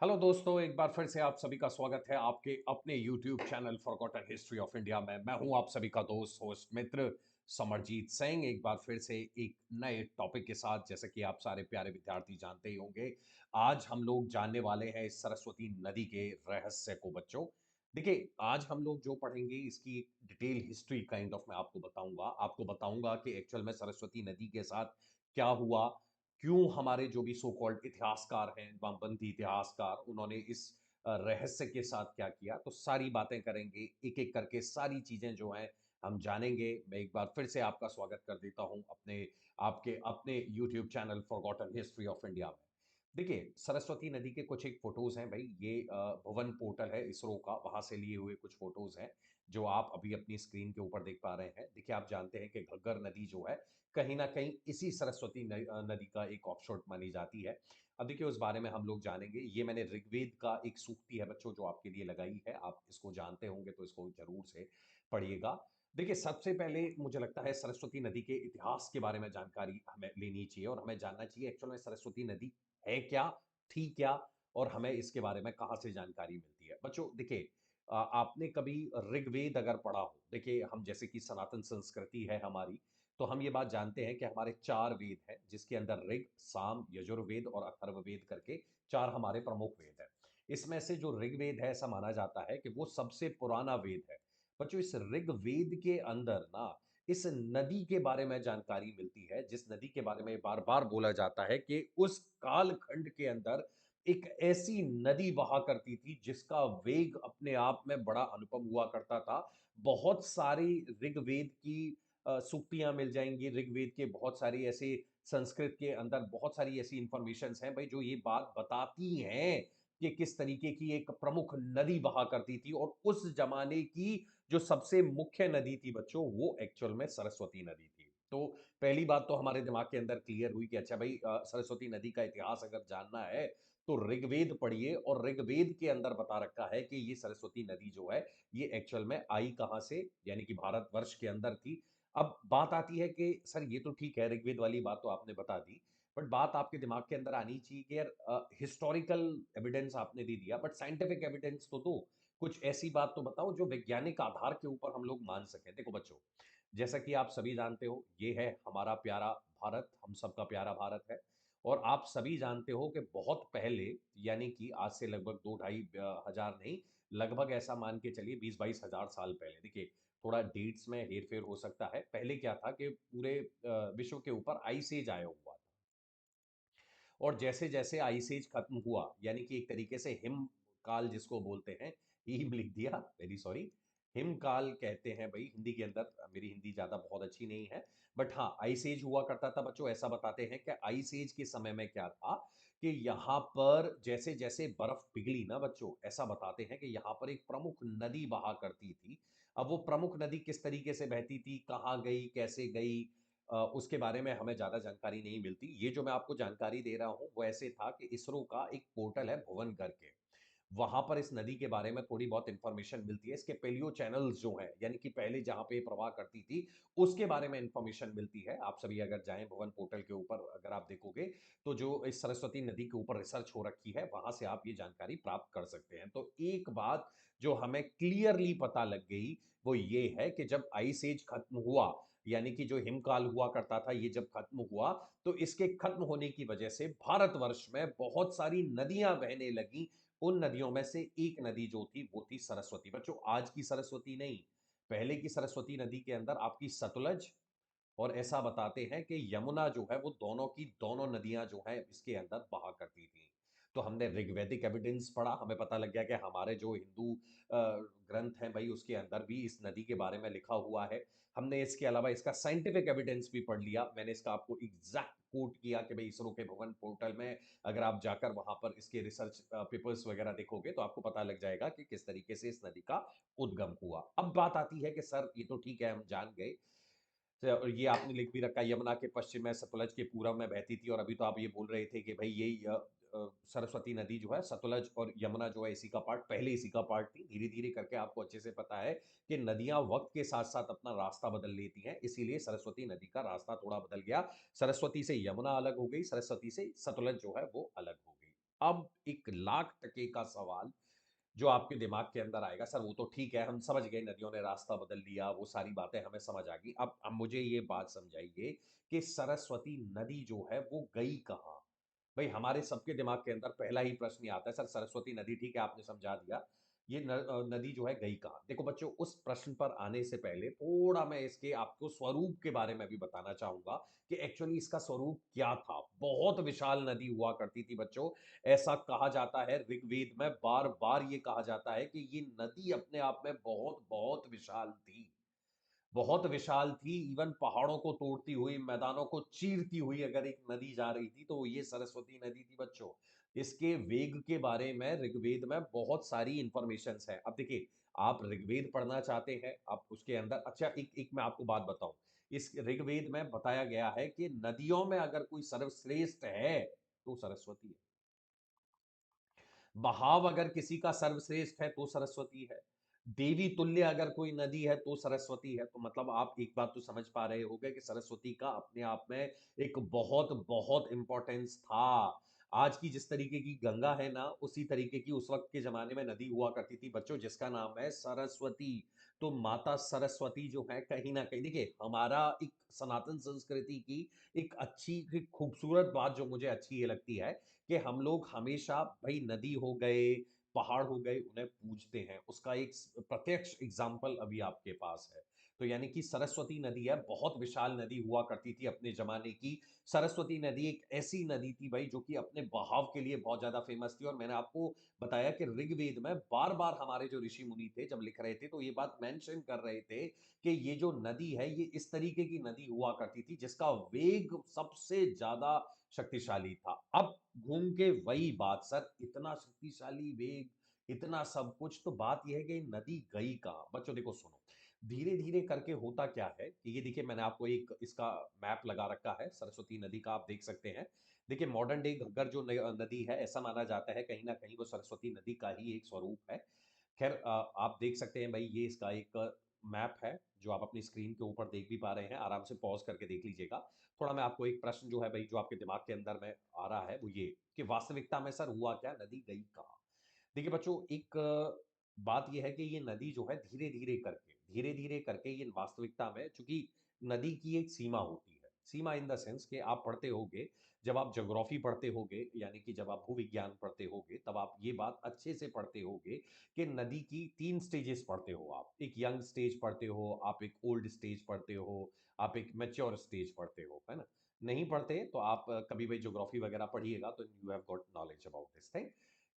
Hello दोस्तों, एक बार फिर से आप सभी का स्वागत है आपके अपने YouTube channel forgotten history of India में। मैं हूं आप सभी का दोस्त होस्ट मित्र समरजीत सिंह। एक बार फिर से एक नए टॉपिक के साथ, जैसे कि आप सारे प्यारे विद्यार्थी जानते ही होंगे, आज हम लोग जानने वाले हैं इस सरस्वती नदी के रहस्य को। बच्चों देखिए, आज हम लोग जो पढ़ेंगे इसकी डिटेल हिस्ट्री काइंड ऑफ मैं आपको बताऊंगा कि एक्चुअल में सरस्वती नदी के साथ क्या हुआ, क्यों हमारे जो भी सो कॉल्ड इतिहासकार हैं, वामपंथी इतिहासकार, उन्होंने इस रहस्य के साथ क्या किया। तो सारी बातें करेंगे, एक-एक करके सारी चीज़ें जो हैं हम जानेंगे। मैं एक बार फिर से आपका स्वागत कर देता हूँ आपके अपने YouTube channel forgotten history of India में। देखिए, सरस्वती नदी के कुछ एक फ़ोटोज़ हैं भई, ये भुवन पोर्टल है इसरो का, वहाँ से लिए हुए कुछ फ़ोटोज़ हैं, जो आप अभी अपनी स्क्रीन के ऊपर देख पा रहे हैं। देखिए, आप जानते हैं कि घग्गर नदी जो है, कहीं न कहीं इसी सरस्वती नदी का एक ऑफशोर मानी जाती है। अब देखिए, उस बारे में हम लोग जानेंगे। ये मैंने ऋग्वेद का एक सूक्ति है बच्चों, जो आपके लिए लगाई है। आप इसको जानते होंगे तो इसको ज़रूर से पढ़िएगा। देखिए, सबसे पहले मुझे लगता है सरस्वती नदी के इतिहास के बारे में जानकारी हमें लेनी चाहिए और हमें जानना चाहिए एक्चुअल में सरस्वती नदी है क्या, थी क्या और हमें इसके बारे में कहाँ से जानकारी मिलती है। बच्चों देखिए, आपने कभी ऋग्वेद अगर पढ़ा हो, देखिए हम जैसे कि सनातन संस्कृति है हमारी, तो हम ये बात जानते हैं कि हमारे 4 वेद हैं, जिसके अंदर ऋग, साम, यजुर्वेद और अथर्ववेद करके 4 हमारे प्रमुख वेद हैं। इसमें से जो ऋग्वेद है, ऐसा माना जाता है कि वो सबसे पुराना वेद है। बच्चों, इस ऋग्वेद के अंदर ना इस नदी के बारे में जानकारी मिलती है, जिस नदी के बारे में बार-बार बोला जाता है कि उस कालखंड के अंदर एक ऐसी नदी बहा करती थी, जिसका वेग अपने आप में बड़ा अनुपम हुआ करता था। बहुत सारी ऋग्वेद की सूक्तियाँ मिल जाएँगी, ऋग्वेद के बहुत सारी ऐसे संस्कृत के अंदर बहुत सारी ऐसी इन्फॉर्मेशंस हैं भई, जो ये बात बताती हैं कि किस तरीके की एक प्रमुख नदी बहा करती थी और उस ज़माने की जो सबसे मुख्य नदी थी बच्चों, वो एक्चुअल में सरस्वती नदी थी। तो पहली बात तो हमारे दिमाग के अंदर क्लियर हुई कि अच्छा भई, सरस्वती नदी का इतिहास अगर जानना है, तो ऋग्वेद पढ़िए और ऋग्वेद के अंदर बता रखा है कि ये सरस्वती नदी जो है, ये एक्चुअल में आई कहाँ से, यानी कि भारतवर्ष के अंदर थी। अब बात आती है कि सर ये तो ठीक है, ऋग्वेद वाली बात तो आपने बता दी, बट बात आपके दिमाग के अंदर आनी चाहिए कि यार हिस्टोरिकल एविडेंस आपने दे दिया, बट साइंटिफिक एविडेंस तो दो। कुछ ऐसी बात तो बताओ जो वैज्ञानिक आधार के ऊपर हम लोग मान सकें। देखो बच्चों, जैसा कि आप सभी जानते हो, ये है हमारा प्यारा भारत, हम सबका प्यारा भारत है। और आप सभी जानते हो कि बहुत पहले, यानी कि आज से लगभग 2 ढाई हज़ार नहीं, लगभग ऐसा मान के चलिए 20-22 हज़ार साल पहले। देखिए, थोड़ा डेट्स में हेर-फेर हो सकता है। पहले क्या था कि पूरे विश्व के ऊपर आइस एज आया हुआ था। और जैसे-जैसे आइस एज खत्म हुआ, यानी कि एक तरीके से हिम काल जिसको बोलते हैं, हिम लिख दिया, वेरी सॉरी। हिम काल कहते हैं भई हिंदी के अंदर, मेरी हिंदी ज़्यादा बहुत अच्छी नहीं है, बट हाँ, आइस एज हुआ करता था बच्चों। ऐसा बताते हैं कि आइस एज के समय में क्या था कि यहाँ पर जैसे-जैसे बर्फ पिघली ना बच्चों, ऐसा बताते हैं कि यहाँ पर एक प्रमुख नदी बहा करती थी। अब वो प्रमुख नदी किस तरीके से बहती थी, कहाँ गई, कैसे गई, उसके बारे में हमें ज़्यादा जानकारी नहीं मिलती। ये जो मैं आपको जानकारी दे रहा हूँ, वो ऐसे था कि इसरो का एक पोर्टल है भुवन करके, वहाँ पर इस नदी के बारे में थोड़ी बहुत इन्फॉर्मेशन मिलती है। इसके पैलियो चैनल्स जो हैं, यानी कि पहले जहाँ पे ये प्रवाह करती थी, उसके बारे में इन्फॉर्मेशन मिलती है। आप सभी अगर जाएँ भुवन पोर्टल के ऊपर, अगर आप देखोगे, तो जो इस सरस्वती नदी के ऊपर रिसर्च हो रखी है, वहाँ से आप ये जानकारी प्राप्त कर सकते हैं। तो एक बात जो हमें क्लियरली पता लग गई, वो ये है कि जब आइस एज खत्म हुआ, यानी कि जो हिमकाल हुआ करता था, ये जब खत्म हुआ, तो इसके खत्म होने की वजह से भारतवर्ष में बहुत सारी नदियाँ बहने लगीं। उन नदियों में से एक नदी जो थी, वो थी सरस्वती। बच्चों, आज की सरस्वती नहीं, पहले की सरस्वती नदी के अंदर आपकी सतलज और ऐसा बताते हैं कि यमुना जो है, वो दोनों की दोनों नदियाँ जो हैं, इसके अंदर बहा करती थीं। तो हमने ऋग्वैदिक एविडेंस पढ़ा, हमें पता लग गया कि हमारे जो हिंदू ग्रंथ हैं भई, उसके अंदर भी इस नदी के बारे में लिखा हुआ है। हमने इसके अलावा इसका साइंटिफिक एविडेंस भी पढ़ लिया। मैंने इसका आपको एग्ज़ैक्ट कोट किया कि भई इसरो के भुवन पोर्टल में अगर आप जाकर वहाँ पर इसके रिसर्च पेपर्स वगैरह देखोगे, तो आपको पता लग जाएगा कि किस तरीके से इस नदी का उद्गम हुआ। अब बात आती है कि सर ये तो ठीक है, हम जान गए। और ये आपने लिख भी रखा है, यमुना के पश्चिम में, सतलज के पूरब में बहती थी, और अभी तो आप ये बोल रहे थे कि भई यही सरस्वती नदी जो है, सतलज और यमुना जो है, इसी का पार्ट, पहले इसी का पार्ट थी। धीरे-धीरे करके आपको अच्छे से पता है कि नदियाँ वक़्त के साथ-साथ अपना रास्ता बदल लेती हैं, इसीलिए सरस्वती नदी का रास्ता थोड़ा बदल गया। सरस्वती से यमुना अलग हो गई, सरस्वती से सतलज जो है वो अलग हो गई। अब 1 लाख टके का सवाल जो आपके दिमाग के अंदर आएगा, सर वो तो ठीक है, हम समझ गए नदियों ने रास्ता बदल लिया, वो सारी बातें हमें समझ आ गई। अब मुझे ये बात समझाइए कि सरस्वती नदी जो है वो गई कहाँ? भई हमारे सबके दिमाग के अंदर पहला ही प्रश्न ये आता है, सर सरस्वती नदी ठीक है आपने समझा दिया, ये नदी जो है गई कहाँ? देखो बच्चों, उस प्रश्न पर आने से पहले थोड़ा मैं इसके आपको स्वरूप के बारे में भी बताना चाहूँगा कि एक्चुअली इसका स्वरूप क्या था? बहुत विशाल नदी हुआ करती थी बच्चों। ऐसा कहा जाता है, ऋग्वेद में बार-बार ये कहा जाता है कि ये नदी अपने आप में बहुत-बहुत विशाल थी। बहुत विशाल थी, इवन पहाड़ों को तोड़ती हुई, मैदानों को चीरती हुई अगर एक नदी जा रही थी, तो वो ये सरस्वती नदी थी बच्चों। इसके वेग के बारे में ऋग्वेद में बहुत सारी इन्फॉर्मेशंस हैं। अब देखिए, आप ऋग्वेद पढ़ना चाहते हैं, आप उसके अंदर अच्छा एक एक मैं आपको बात बताऊँ, इस ऋग्वेद में बताया गया है कि नदियों में अगर कोई सर्वश्रेष्ठ है, तो सरस्वती है। बहाव अगर किसी का सर्वश्रेष्ठ है तो सरस्वती है। देवी तुल्य अगर कोई नदी है तो सरस्वती है। तो मतलब आप एक बात तो समझ पा रहे होंगे कि सरस्वती का अपने आप में एक बहुत-बहुत इम्पोर्टेंस था। आज की जिस तरीके की गंगा है ना, उसी तरीके की उस वक़्त के ज़माने में नदी हुआ करती थी बच्चों जिसका नाम है सरस्वती। तो माता सरस्वती जो है कहीं न कहीं देखिए हमारा एक सनातन संस्कृति की एक अच्छी, एक खूबसूरत बात जो मुझे अच्छी ये लगती है कि हम लोग हमेशा भई नदी हो गए, पहाड़ हो गए, उन्हें पूजते हैं। उसका एक प्रत्यक्ष एग्ज़ाम्पल अभी आपके पास है। तो यानी कि सरस्वती नदी है, बहुत विशाल नदी हुआ करती थी अपने ज़माने की। सरस्वती नदी एक ऐसी नदी थी भई जो कि अपने बहाव के लिए बहुत ज़्यादा फ़ेमस थी और मैंने आपको बताया कि ऋग्वेद में बार-बार हमारे जो ऋषि-मुनि थे जब लिख रहे थे तो ये बात मेंशन कर रहे थे कि ये जो नदी है ये इस तरीके की नदी हुआ करती थी जिसका वेग सबसे ज़्यादा शक्तिशाली था। अब घूम के वही बात, सर इतना शक्तिशाली वेग, इतना सब कुछ, तो बात ये है कि नदी गई कहाँ? बच्चों देखो सुनो, धीरे-धीरे करके होता क्या है कि ये देखिए मैंने आपको एक इसका मैप लगा रखा है सरस्वती नदी का, आप देख सकते हैं। देखिए मॉडर्न डे घग्गर जो नदी है ऐसा माना जाता है कहीं न कहीं वो सरस्वती नदी का ही एक स्वरूप है। ख़ैर आप देख सकते हैं भई ये इसका एक मैप है, जो आप अपनी स्क्रीन के ऊपर देख भी पा रहे हैं, आराम से पॉज़ करके देख लीजिएगा। थोड़ा मैं आपको एक प्रश्न जो है भई जो आपके दिमाग के अंदर में आ रहा है वो ये, कि वास्तविकता में सर हुआ क्या? नदी गई कहाँ? देखिए बच्चों एक बात ये है कि ये नदी जो है धीरे-धीरे करके ये वास्तविकता में चूँकि नदी की एक सीमा होती है। सीमा इन द सेंस कि आप पढ़ते होंगे, जब आप ज्योग्राफी पढ़ते होंगे, यानी कि जब आप भूविज्ञान पढ़ते होंगे, तब आप ये बात अच्छे से पढ़ते होंगे कि नदी की 3 स्टेजेस पढ़ते हो आप। एक यंग स्टेज पढ़ते हो, आप एक ओल्ड स्टेज पढ़ते हो, आप एक मैच्योर स्टेज पढ़ते हो, है ना? नहीं पढ़ते तो आप कभी भी ज्योग्राफी वगैरह पढ़िएगा तो you have got knowledge about this thing.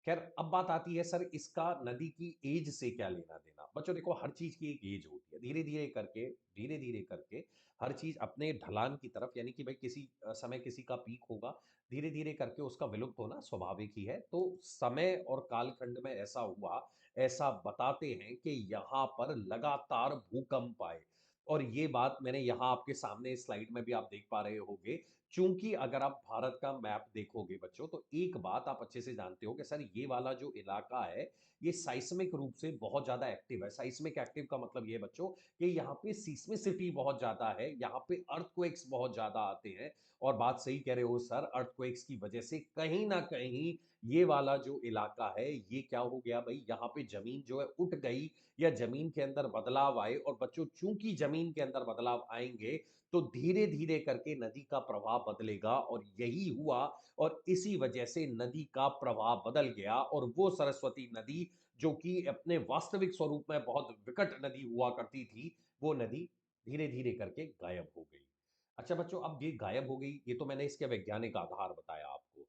खैर अब बात आती है सर इसका नदी की एज से क्या लेना-देना? बच्चों देखो हर चीज़ की एक एज होती है। धीरे-धीरे करके हर चीज़ अपने ढलान की तरफ, यानी कि भाई किसी समय किसी का पीक होगा, धीरे-धीरे करके उसका विलुप्त होना स्वाभाविक ही है। तो समय और कालखंड में ऐसा हुआ, ऐसा बताते हैं कि यहाँ पर लगातार भूकंप आए। और ये बात मैंने यहाँ आपके सामने इस स्लाइड में भी आप देख पा रहे होंगे, चूँकि अगर आप भारत का मैप देखोगे बच्चों, तो एक बात आप अच्छे से जानते हो कि सर ये वाला जो इलाका है, ये साइस्मिक रूप से बहुत ज़्यादा एक्टिव है। साइस्मिक एक्टिव का मतलब ये है बच्चों कि यहाँ पे सिस्मिसिटी बहुत ज़्यादा है, यहाँ पे अर्थक्वेक्स बहुत ज़्यादा आते हैं और बात सही कह रहे हो सर, अर्थक्वेक्स की वजह से कहीं न कहीं ये वाला जो इलाका है, ये क्या हो गया भई, यहाँ पे ज़मीन जो है उठ गई या ज़मीन के अंदर बदलाव आए और बच्चों चूँकि ज़मीन के अंदर बदलाव आएँगे, तो धीरे-धीरे करके नदी का प्रवाह बदलेगा और यही हुआ और इसी वजह से नदी का प्रवाह बदल गया और वो सरस्वती नदी जो कि अपने वास्तविक स्वरूप में बहुत विकट नदी हुआ करती थी, वो नदी धीरे-धीरे करके गायब हो गई। अच्छा बच्चों, अब ये गायब हो गई, ये तो मैंने इसके वैज्ञानिक आधार बताया आपको।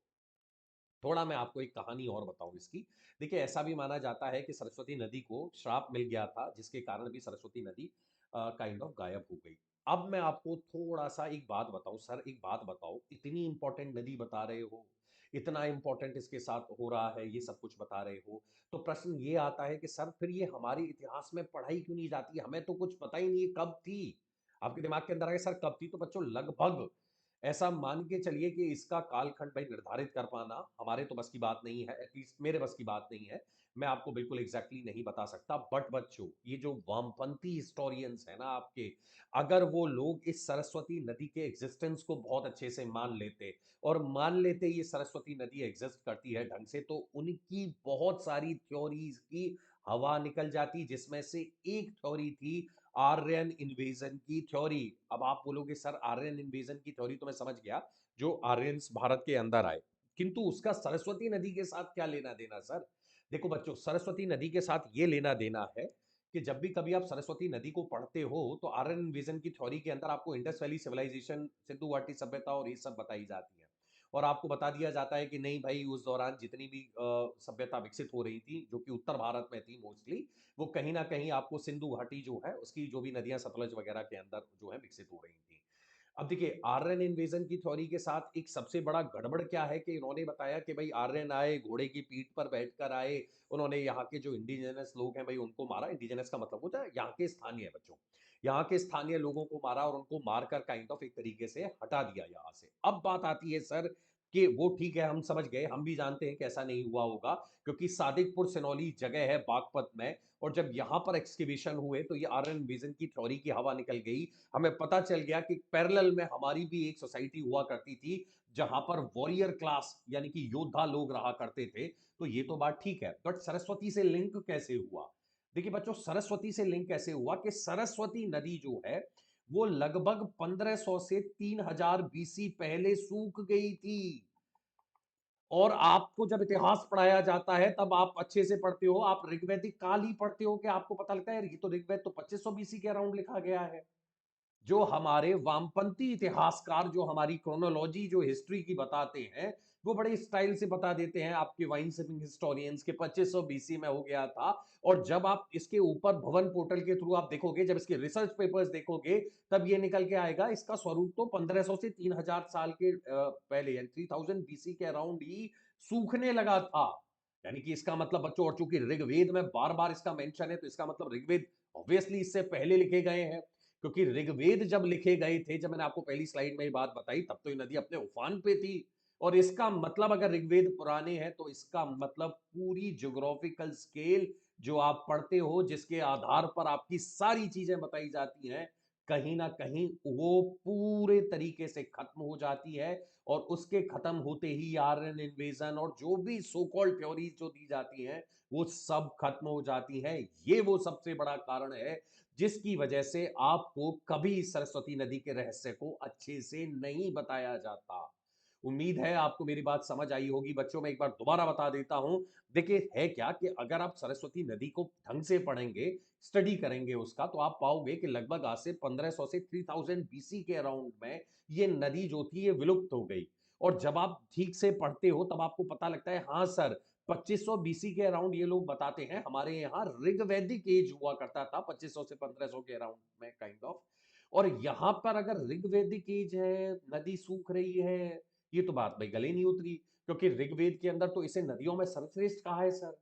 थोड़ा मैं आपको एक कहानी और बताऊँ इसकी। देखिए, ऐसा भी माना जाता है कि सरस्वती नदी को श्राप मिल गया था, जिसके कारण भी सरस्वती नदी काइंड ऑफ गायब हो गई। अब मैं आपको थोड़ा-सा एक बात बताऊँ, सर एक बात बताओ, इतनी इम्पोर्टेंट नदी बता रहे हो, इतना इम्पोर्टेंट इसके साथ हो रहा है, ये सब कुछ बता रहे हो, तो प्रश्न ये आता है कि सर फिर ये हमारे इतिहास में पढ़ाई क्यों नहीं जाती? हमें तो कुछ पता ही नहीं है कब थी? आपके दिमाग के अंदर आए सर कब थी? तो बच्चों लगभग ऐसा मान के चलिए कि इसका कालखंड भाई निर्धारित कर पाना हमारे तो बस की बात नहीं है, एटलीस्ट मेरे बस की बात नहीं है। मैं आपको बिल्कुल एग्जैक्टली नहीं बता सकता, बट बच्चों, ये जो वामपंथी हिस्टोरियंस है ना आपके, अगर वो लोग इस सरस्वती नदी के एग्जिस्टेंस को बहुत अच्छे से मान लेते और मान लेते ये सरस्वती नदी एग्जिस्ट करती है ढंग से, तो उनकी बहुत सारी थ्योरीज की हवा निकल जाती, जिसमें से एक थ्योरी थी आर्यन इन्वेजन की थ्योरी। अब आप बोलोगे सर आर्यन इन्वेजन की थ्योरी तो मैं समझ गया, जो आर्यंस भारत के अंदर आए, किंतु उसका सरस्वती नदी के साथ क्या लेना देना सर? देखो बच्चों, सरस्वती नदी के साथ ये लेना देना है कि जब भी कभी आप सरस्वती नदी को पढ़ते हो तो आर्यन इन्वेजन की थ्योरी के अंदर आपको इंडस वैली सिविलाइजेशन, सिंधु घाटी सभ्यता और ये सब बताई जाती है। और आपको बता दिया जाता है कि नहीं भाई, उस दौरान जितनी भी सभ्यता विकसित हो रही थी जो कि उत्तर भारत में थी मोस्टली, वो कहीं ना कहीं आपको सिंधु घाटी जो है उसकी जो भी नदियां सतलज वगैरह के अंदर जो है विकसित हो रही थी। अब देखिए, आर्यन इन्वेजन की थ्योरी के साथ एक सबसे बड़ा गड़बड़ क्या है कि इन्होंने बताया कि भाई आर्यन आए, घोड़े की पीठ पर बैठकर आए, उन्होंने यहाँ के जो इंडिजिनस लोग हैं भाई उनको मारा। इंडिजिनस का मतलब होता है यहाँ के स्थानीय बच्चों, यहाँ के स्थानीय लोगों को मारा और उनको मारकर काइंड ऑफ एक तरीके से हटा दिया यहाँ से। अब बात आती है सर कि वो ठीक है, हम समझ गए, हम भी जानते हैं कि ऐसा नहीं हुआ होगा, क्योंकि सादिकपुर सिनौली जगह है बागपत में, और जब यहाँ पर एक्सकेवेशन हुए तो ये आर्यन इन्वेजन की थ्योरी की हवा निकल गई। हमें पता चल गया कि पैरेलल में हमारी भी एक सोसाइटी हुआ करती थी जहां पर वॉरियर क्लास यानी कि योद्धा लोग रहा करते थे। तो ये तो बात ठीक है, बट सरस्वती से लिंक कैसे हुआ? देखिए बच्चों, सरस्वती से लिंक कैसे हुआ कि सरस्वती नदी जो है वो लगभग 1500 से 3000 बीसी पहले सूख गई थी। और आपको जब इतिहास पढ़ाया जाता है तब आप अच्छे से पढ़ते हो, आप ऋग्वैदिक काल ही पढ़ते हो कि आपको पता लगता है यार ये तो ऋग्वेद तो 2500 बीसी के अराउंड लिखा गया है। जो हमारे वामपंथी इतिहासकार जो हमारी क्रोनोलॉजी जो हिस्ट्री की बताते हैं, वो बड़े स्टाइल से बता देते हैं आपके वाइन सिपिंग हिस्टोरियंस के 2500 बीसी में हो गया था। और जब आप इसके ऊपर भवन पोर्टल के थ्रू आप देखोगे, जब इसके रिसर्च पेपर्स देखोगे, तब ये निकल के आएगा इसका स्वरूप तो 1500 से 3000 साल के पहले यानी 3000 बीसी के अराउंड ही सूखने लगा था। यानी कि इसका मतलब बच्चों, और चूंकि ऋग्वेद में बार बार इसका मेंशन है तो इसका मतलब ऋग्वेद ऑब्वियसली इससे पहले लिखे गए हैं, क्योंकि ऋग्वेद जब लिखे गए थे, जब मैंने आपको पहली स्लाइड में ये बात बताई, तब तो ये नदी अपने उफान पे थी। और इसका मतलब अगर ऋग्वेद पुराने हैं तो इसका मतलब पूरी ज्योग्राफिकल स्केल जो आप पढ़ते हो, जिसके आधार पर आपकी सारी चीजें बताई जाती हैं, कहीं ना कहीं वो पूरे तरीके से खत्म हो जाती है। और उसके खत्म होते ही आर्यन इन्वेजन और जो भी सो कॉल्ड थ्योरीज जो दी जाती हैं वो सब खत्म हो जाती हैं। ये वो सबसे बड़ा कारण है जिसकी वजह से आपको कभी सरस्वती नदी के रहस्य को अच्छे से नहीं बताया जाता। उम्मीद है आपको मेरी बात समझ आई होगी बच्चों। मैं एक बार दोबारा बता देता हूं। देखिए, है क्या कि अगर आप सरस्वती नदी को ढंग से पढ़ेंगे, स्टडी करेंगे उसका, तो आप पाओगे कि लगभग आज से 1500 से 3000 बीसी के अराउंड में ये नदी जो थी ये विलुप्त हो गई। और जब आप ठीक से पढ़ते हो तब आपको पता लगता है, हाँ सर, 2500 बीसी के अराउंड ये लोग बताते हैं हमारे यहाँ ऋग्वैदिक एज हुआ करता था 2500 से 1500 के अराउंड में काइंड ऑफ। और यहां पर अगर ऋग्वैदिक एज है, नदी सूख रही है, ये तो बात भाई गले नहीं उतरी, क्योंकि ऋग्वेद के अंदर तो इसे नदियों में सर्वश्रेष्ठ कहा है सर।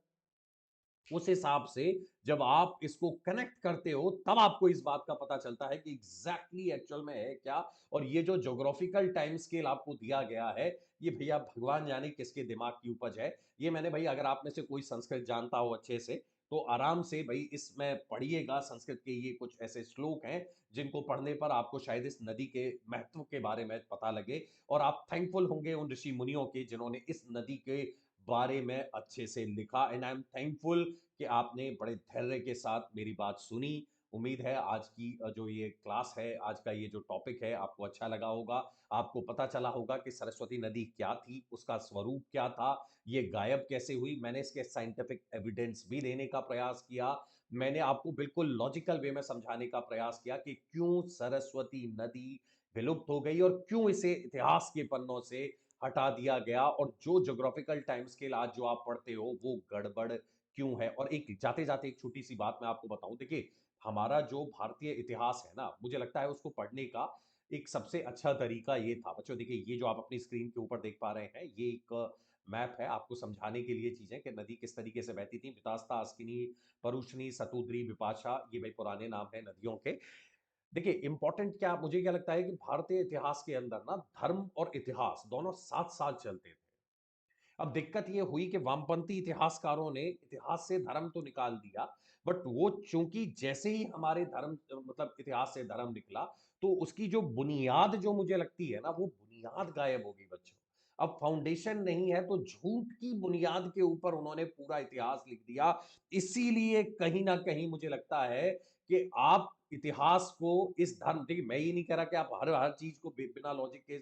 उस हिसाब से जब आप इसको कनेक्ट करते हो तब आपको इस बात का पता चलता है कि एग्जैक्टली एक्चुअल में है क्या। और ये जो ज्योग्राफिकल टाइम स्केल आपको दिया गया है, ये भैया भगवान जाने किसके दिमाग की उपज है। ये मैंने भाई, अगर आप में से कोई संस्कृत जानता हो अच्छे से, तो आराम से भाई इसमें पढ़िएगा। संस्कृत के ये कुछ ऐसे श्लोक हैं जिनको पढ़ने पर आपको शायद इस नदी के महत्व के बारे में पता लगे, और आप थैंकफुल होंगे उन ऋषि मुनियों के जिन्होंने इस नदी के बारे में अच्छे से लिखा। एंड आई एम थैंकफुल कि आपने बड़े धैर्य के साथ मेरी बात सुनी। उम्मीद है आज की जो ये क्लास है, आज का ये जो टॉपिक है, आपको अच्छा लगा होगा। आपको पता चला होगा कि सरस्वती नदी क्या थी, उसका स्वरूप क्या था, ये गायब कैसे हुई। मैंने इसके साइंटिफिक एविडेंस भी देने का प्रयास किया। मैंने आपको बिल्कुल लॉजिकल वे में समझाने का प्रयास किया कि क्यों सरस्वती नदी विलुप्त हो गई और क्यों इसे इतिहास के पन्नों से हटा दिया गया, और जो ज्योग्राफिकल टाइम स्केल आज जो आप पढ़ते हो वो गड़बड़ क्यों है। और एक जाते जाते एक छोटी सी बात मैं आपको बताऊं, देखिए, हमारा जो भारतीय इतिहास है ना, मुझे लगता है उसको पढ़ने का एक सबसे अच्छा तरीका ये था बच्चों। देखिए, ये जो आप अपनी स्क्रीन के ऊपर देख पा रहे हैं, ये एक मैप है आपको समझाने के लिए चीजें कि नदी किस तरीके से बहती थी। वितास्ता, अस्किनी, परुष्णी, सतुद्री, विपाशा, ये भाई पुराने नाम है नदियों के। देखिए इंपॉर्टेंट क्या मुझे क्या लगता है कि भारतीय इतिहास के अंदर ना धर्म और इतिहास दोनों साथ-साथ चलते थे। अब दिक्कत ये हुई कि वामपंथी इतिहासकारों ने इतिहास से धर्म तो निकाल दिया, बट वो चूंकि जैसे ही हमारे धर्म मतलब इतिहास से धर्म निकला, तो उसकी जो बुनियाद जो मुझे लगती है ना, वो बुनियाद गायब हो गई बच्चों। अब फाउंडेशन नहीं है तो झूठ की बुनियाद के ऊपर उन्होंने पूरा इतिहास लिख दिया। इसीलिए कहीं ना कहीं मुझे लगता है कि आप इतिहास को इस धर्म, देखिए मैं ये नहीं कह रहा कि आप हर हर चीज को बिना लॉजिक के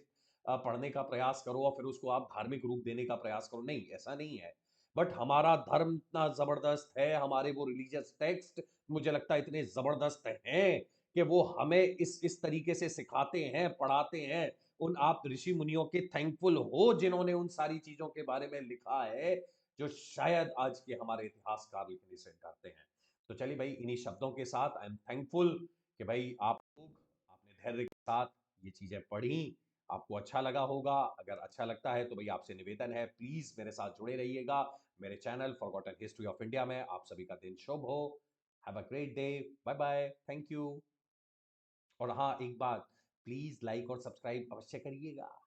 पढ़ने का प्रयास करो और फिर उसको आप धार्मिक रूप देने का प्रयास करो, नहीं ऐसा नहीं है। बट हमारा धर्म इतना जबरदस्त है, हमारे वो रिलीजियस टेक्स्ट मुझे लगता है इतने जबरदस्त हैं कि वो हमें इस तरीके से सिखाते हैं, पढ़ाते हैं। उन आप ऋषि मुनियों के थैंकफुल हो जिन्होंने उन सारी चीजों के बारे में लिखा है, जो शायद आज के हमारे इतिहासकार लिखने से डरते हैं। तो चलिए भाई, इन्हीं शब्दों के साथ आई एम थैंकफुल कि भाई आप लोग आपने धैर्य के साथ ये चीजें पढ़ी, आपको अच्छा लगा होगा। अगर अच्छा लगता है तो भाई आपसे निवेदन है, प्लीज मेरे साथ जुड़े रहिएगा मेरे channel forgotten history of India में। आप सभी का दिन शुभ हो। Have a great day. Bye bye, thank you. और हाँ, एक बात, प्लीज लाइक और सब्सक्राइब अवश्य करिएगा।